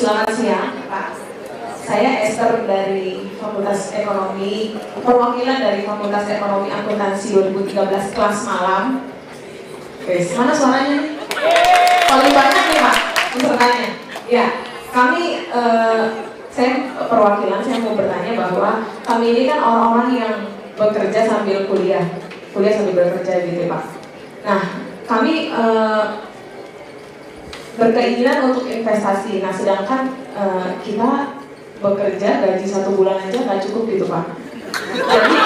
Selamat siang, Pak. Saya Esther dari Fakultas Ekonomi, perwakilan dari Fakultas Ekonomi Akuntansi 2013 kelas malam. Oke, mana suaranya nih? Paling banyak nih Pak, pesertanya. Ya, kami, saya perwakilan, saya mau bertanya bahwa kami ini kan orang-orang yang bekerja sambil kuliah sambil bekerja gitu Pak. Nah, kami berkeinginan untuk investasi. Nah, sedangkan kita bekerja gaji 1 bulan aja nggak cukup gitu Pak. Jadi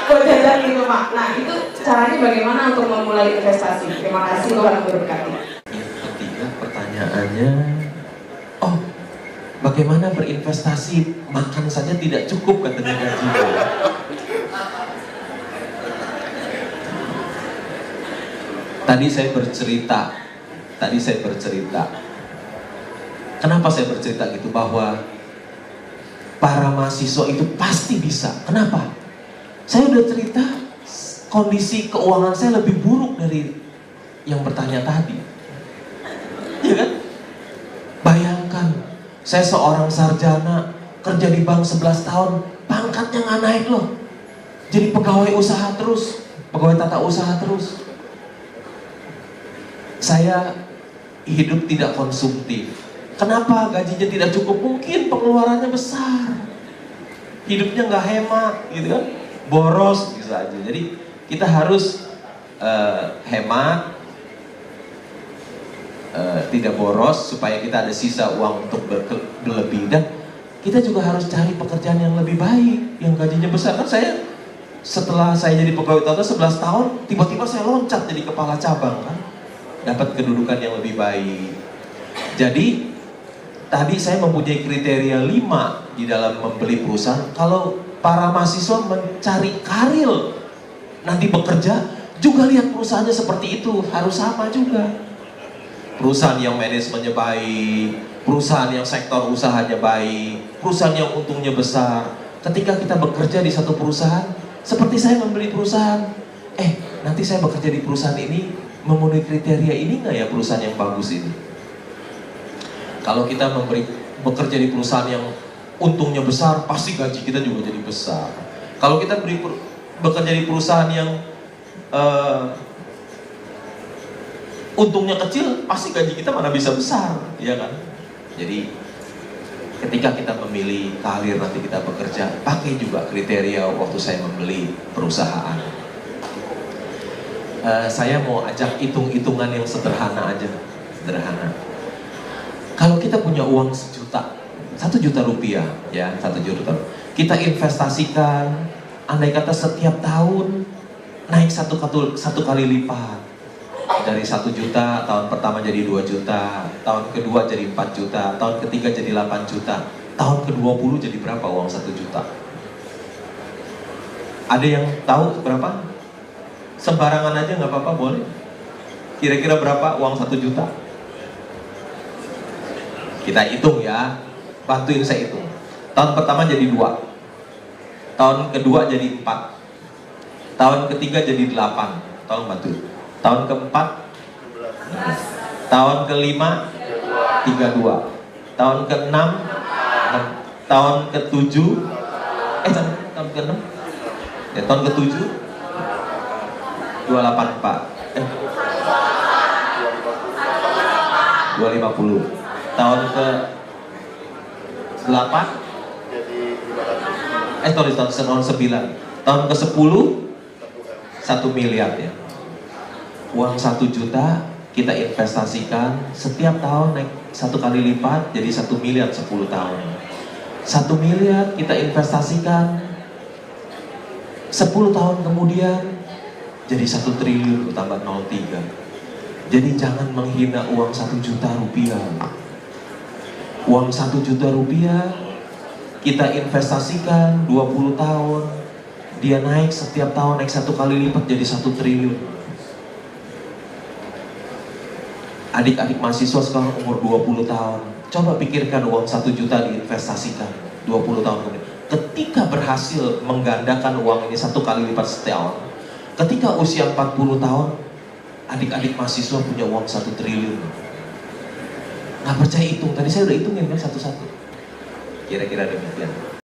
buat jajan gitu Pak. Nah, itu caranya bagaimana untuk memulai investasi? Terima kasih, Tuhan memberkati. Yang ketiga pertanyaannya, bagaimana berinvestasi? Makan saja tidak cukup katanya gajinya. Tadi saya bercerita. Kenapa saya bercerita gitu? Bahwa para mahasiswa itu pasti bisa. Kenapa? Saya udah cerita kondisi keuangan saya lebih buruk dari yang bertanya tadi. Iya kan? Bayangkan, saya seorang sarjana, kerja di bank 11 tahun, pangkatnya nggak naik loh. Jadi pegawai usaha terus, pegawai tata usaha terus. Saya hidup tidak konsumtif. Kenapa? Gajinya tidak cukup, mungkin pengeluarannya besar. Hidupnya nggak hemat, gitu kan? Boros bisa aja. Jadi kita harus hemat, tidak boros supaya kita ada sisa uang untuk berlebih. Dan kita juga harus cari pekerjaan yang lebih baik, yang gajinya besar. Kan setelah saya jadi pegawai tata 11 tahun, tiba-tiba saya loncat jadi kepala cabang kan. Dapat kedudukan yang lebih baik. Jadi tadi saya mempunyai kriteria 5 di dalam membeli perusahaan. Kalau para mahasiswa mencari karir nanti bekerja, juga lihat perusahaannya seperti itu, harus sama juga. Perusahaan yang manajemennya baik, perusahaan yang sektor usahanya baik, perusahaan yang untungnya besar. Ketika kita bekerja di satu perusahaan, seperti saya membeli perusahaan, nanti saya bekerja di perusahaan ini memenuhi kriteria ini nggak ya, perusahaan yang bagus ini? Kalau kita bekerja di perusahaan yang untungnya besar, pasti gaji kita juga jadi besar. Kalau kita bekerja di perusahaan yang untungnya kecil, pasti gaji kita mana bisa besar, ya kan? Jadi ketika kita memilih karir nanti kita bekerja, pakai juga kriteria waktu saya membeli perusahaan. Saya mau ajak hitung-hitungan yang sederhana aja, sederhana. Kalau kita punya uang 1 juta rupiah, ya 1 juta, kita investasikan, andai kata setiap tahun naik satu kali lipat. Dari 1 juta, tahun pertama jadi 2 juta, tahun kedua jadi 4 juta, tahun ketiga jadi 8 juta, tahun ke-20 jadi berapa uang 1 juta? Ada yang tahu berapa? Sembarangan aja nggak apa-apa, boleh. Kira-kira berapa uang 1 juta? Kita hitung ya, bantuin saya hitung. Tahun pertama jadi 2, tahun kedua jadi 4, tahun ketiga jadi 8, tolong bantuin. Tahun keempat 11, tahun kelima 32, tahun ke-6, tahun ke-7, tahun ke-6, ya tahun ke-7 284, 250, tahun ke-8 tahun 9, tahun ke-10 1 miliar ya. Uang 1 juta kita investasikan, setiap tahun naik 1 kali lipat jadi 1 miliar 10 tahun. 1 miliar kita investasikan, 10 tahun kemudian jadi 1 triliun tambah 03. Jadi jangan menghina uang 1 juta rupiah. Uang 1 juta rupiah kita investasikan 20 tahun, dia naik setiap tahun, naik 1 kali lipat jadi 1 triliun. Adik-adik mahasiswa sekarang umur 20 tahun, coba pikirkan uang 1 juta diinvestasikan 20 tahun kemudian. Ketika berhasil menggandakan uang ini 1 kali lipat setahun, ketika usia 40 tahun, adik-adik mahasiswa punya uang 1 triliun. Nggak percaya hitung, tadi saya udah hitungin kan satu-satu. Kira-kira demikian.